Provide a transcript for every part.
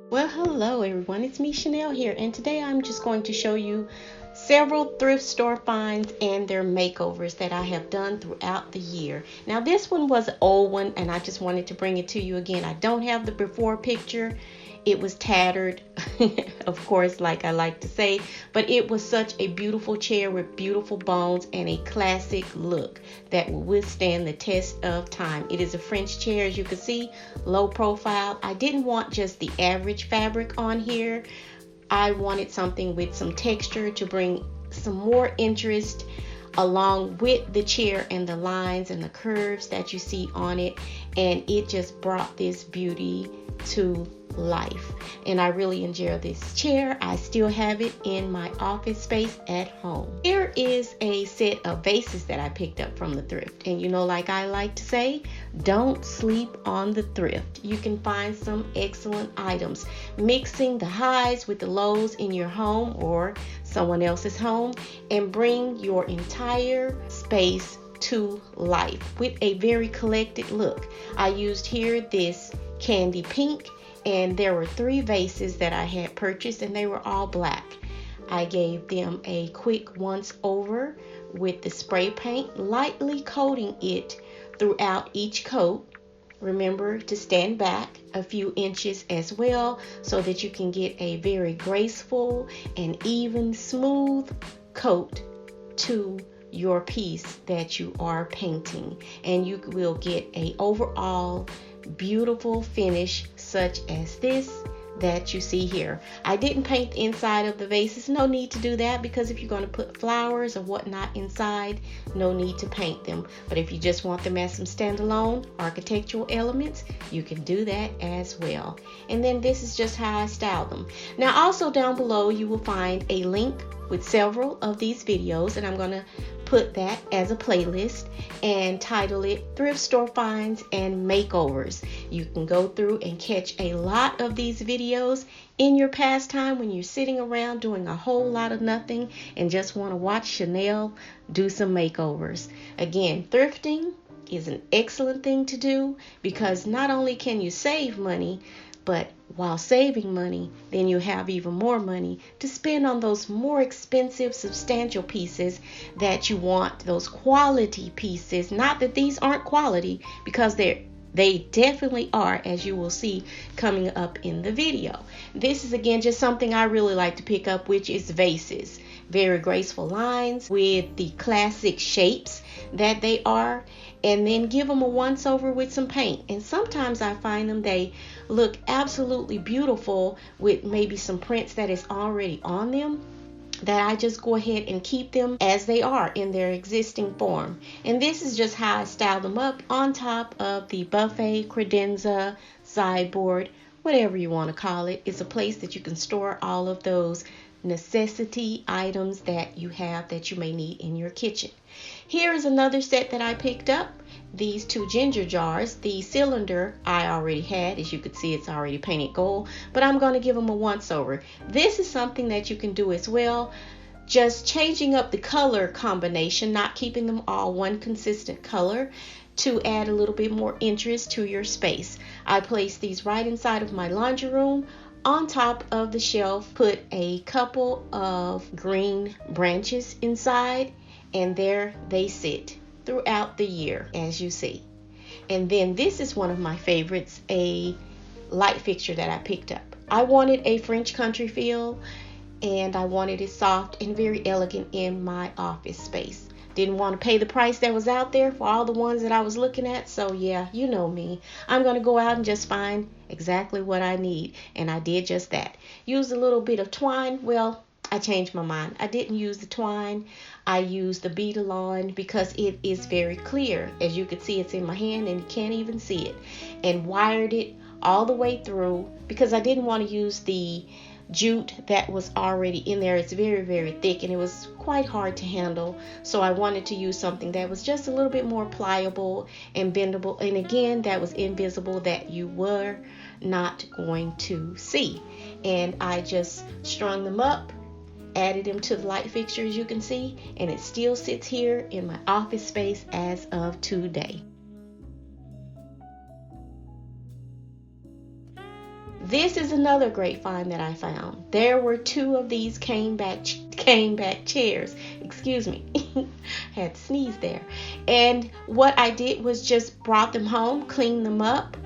Well, hello everyone, it's me Shenell here, and today I'm just going to show you several thrift store finds and their makeovers that I have done throughout the year. Now this one was an old one and I just wanted to bring it to you again. I don't have the before picture. It was tattered, of course, like I like to say, but it was such a beautiful chair with beautiful bones and a classic look that will withstand the test of time. It is a French chair, as you can see, low profile. I didn't want just the average fabric on here. I wanted something with some texture to bring some more interest along with the chair and the lines and the curves that you see on it, and it just brought this beauty to life. And I really enjoy this chair. I still have it in my office space at home. Here is a set of vases that I picked up from the thrift, and you know, like I like to say, don't sleep on the thrift. You can find some excellent items, mixing the highs with the lows in your home or someone else's home, and bring your entire space to life with a very collected look. I used here this candy pink, and there were 3 vases that I had purchased, and they were all black. I gave them a quick once over with the spray paint, lightly coating it throughout each coat. Remember to stand back a few inches as well so that you can get a very graceful and even smooth coat to your piece that you are painting, and you will get a overall beautiful finish such as this that you see here. I didn't paint the inside of the vases. No need to do that, because if you're going to put flowers or whatnot inside, no need to paint them. But if you just want them as some standalone architectural elements, you can do that as well. And then this is just how I style them. Now also down below you will find a link with several of these videos, and I'm going to put that as a playlist and title it Thrift Store Finds and Makeovers. You can go through and catch a lot of these videos in your pastime when you're sitting around doing a whole lot of nothing and just want to watch Shenell do some makeovers. Again, thrifting is an excellent thing to do, because not only can you save money, but while saving money, then you have even more money to spend on those more expensive, substantial pieces that you want, those quality pieces. Not that these aren't quality, because they definitely are, as you will see coming up in the video. This is again just something I really like to pick up, which is vases. Very graceful lines with the classic shapes that they are, and then give them a once over with some paint. And sometimes I find they look absolutely beautiful with maybe some prints that is already on them, that I just go ahead and keep them as they are in their existing form. And this is just how I style them up on top of the buffet, credenza, sideboard, whatever you want to call it. It's a place that you can store all of those necessity items that you have that you may need in your kitchen. Here is another set that I picked up. These 2 ginger jars. The cylinder I already had. As you can see, it's already painted gold, but I'm going to give them a once over. This is something that you can do as well, just changing up the color combination, not keeping them all one consistent color, to add a little bit more interest to your space. I placed these right inside of my laundry room on top of the shelf, put a couple of green branches inside, and there they sit throughout the year, as you see. And then this is one of my favorites, a light fixture that I picked up. I wanted a French country feel, and I wanted it soft and very elegant in my office space. Didn't want to pay the price that was out there for all the ones that I was looking at. So yeah, you know me. I'm going to go out and just find exactly what I need. And I did just that. Used a little bit of twine. Well, I changed my mind. I didn't use the twine. I used the beadalon because it is very clear. As you can see, it's in my hand and you can't even see it. And wired it all the way through because I didn't want to use the jute that was already in there. It's very, very thick and it was quite hard to handle. So I wanted to use something that was just a little bit more pliable and bendable. And again, that was invisible, that you were not going to see. And I just strung them up, added them to the light fixture, as you can see, and it still sits here in my office space as of today. This is another great find that I found. There were 2 of these came back chairs. Excuse me. Had to sneeze there. And what I did was just brought them home, cleaned them up.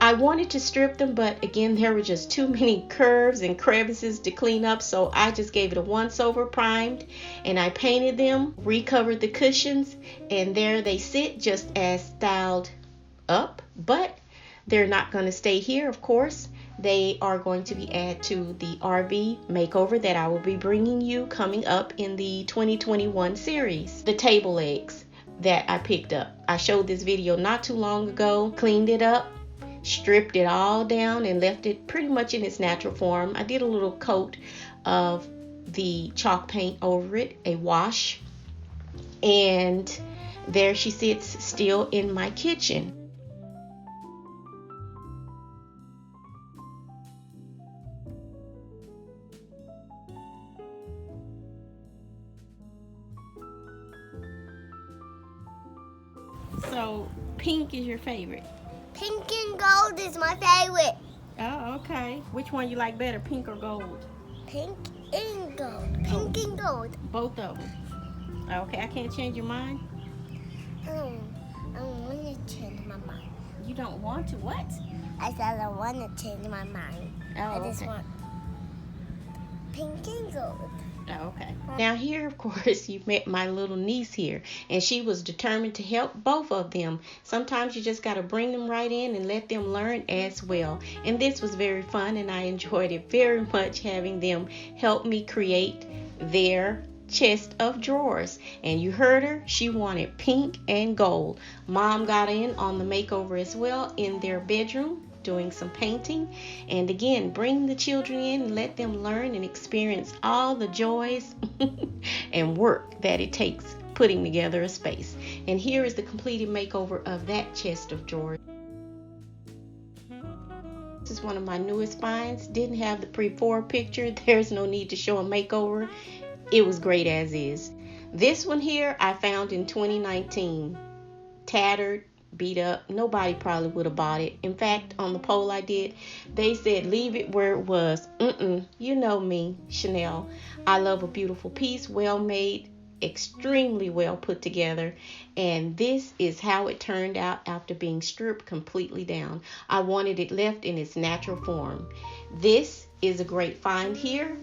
I wanted to strip them, but again, there were just too many curves and crevices to clean up, so I just gave it a once over, primed, and I painted them, recovered the cushions, and there they sit just as styled up. But they're not going to stay here, of course. They are going to be added to the RV makeover that I will be bringing you coming up in the 2021 series. The table legs that I picked up. I showed this video not too long ago, cleaned it up, stripped it all down, and left it pretty much in its natural form. I did a little coat of the chalk paint over it, a wash, and there she sits still in my kitchen. So, pink is your favorite? Pink and gold is my favorite. Oh, okay. Which one you like better, pink or gold? Pink and gold. Pink and gold. Both of them. Okay, I can't change your mind? I don't want to change my mind. You don't want to? What? I said I want to change my mind. Oh, I just okay. want pink and gold. Oh, okay. Now here, of course, you met my little niece here, and she was determined to help both of them. Sometimes you just got to bring them right in and let them learn as well. And this was very fun, and I enjoyed it very much, having them help me create their chest of drawers. And you heard her, she wanted pink and gold. Mom got in on the makeover as well in their bedroom, doing some painting. And again, bring the children in and let them learn and experience all the joys and work that it takes putting together a space. And here is the completed makeover of that chest of drawers. This is one of my newest finds. Didn't have the pre-forward picture. There's no need to show a makeover. It was great as is. This one here I found in 2019. Tattered, beat up. Nobody probably would have bought it. In fact, on the poll I did, they said leave it where it was. You know me, Shenell. I love a beautiful piece, well made, extremely well put together, and this is how it turned out after being stripped completely down. I wanted it left in its natural form. This is a great find here.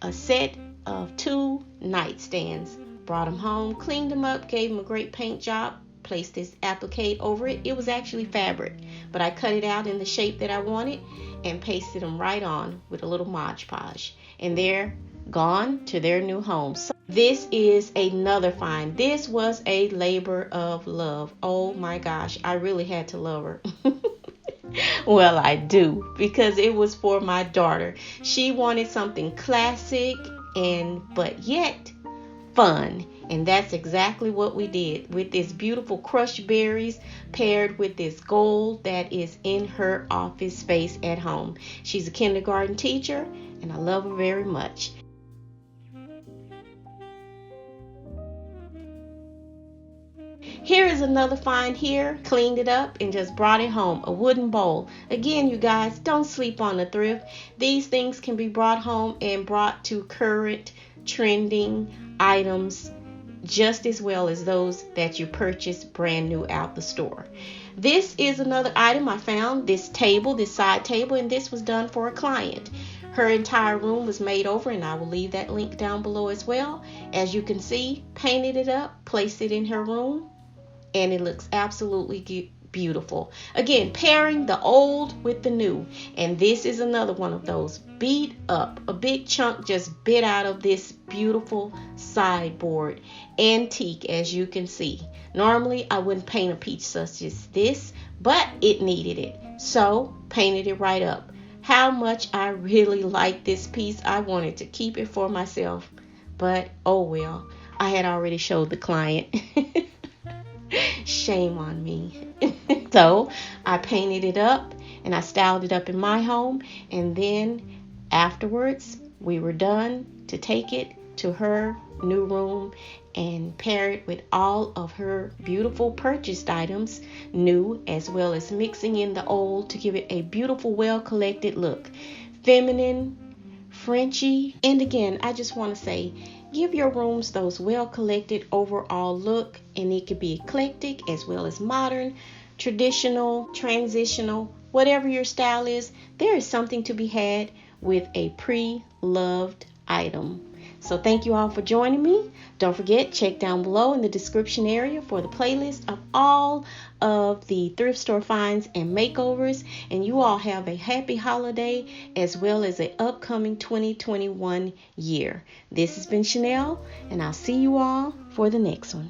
A set of 2 nightstands. Brought them home, cleaned them up, gave them a great paint job, placed this applique over it. It was actually fabric, but I cut it out in the shape that I wanted and pasted them right on with a little Mod Podge. And they're gone to their new home. So this is another find. This was a labor of love. Oh my gosh, I really had to love her. Well, I do, because it was for my daughter. She wanted something classic but yet fun. And that's exactly what we did with this beautiful crushed berries paired with this gold that is in her office space at home. She's a kindergarten teacher, and I love her very much. Here is another find here. Cleaned it up and just brought it home. A wooden bowl. Again, you guys, don't sleep on the thrift. These things can be brought home and brought to current trending items just as well as those that you purchased brand new out the store. This is another item I found. This table, this side table, and this was done for a client. Her entire room was made over, and I will leave that link down below as well. As you can see, painted it up, placed it in her room, and it looks absolutely beautiful. Again, pairing the old with the new. And this is another one of those beat up. A big chunk just bit out of this beautiful sideboard. Antique, as you can see. Normally, I wouldn't paint a piece such as this, but it needed it. So, painted it right up. How much I really like this piece. I wanted to keep it for myself. But, oh well. I had already showed the client. Shame on me. So I painted it up and I styled it up in my home, and then afterwards we were done to take it to her new room and pair it with all of her beautiful purchased items, new as well as mixing in the old to give it a beautiful, well-collected look. Feminine, Frenchy, and again, I just want to say, give your rooms those well-collected overall look, and it could be eclectic as well as modern, traditional, transitional, whatever your style is. There is something to be had with a pre-loved item. So thank you all for joining me. Don't forget, check down below in the description area for the playlist of all of the thrift store finds and makeovers. And you all have a happy holiday as well as an upcoming 2021 year. This has been Shenell, and I'll see you all for the next one.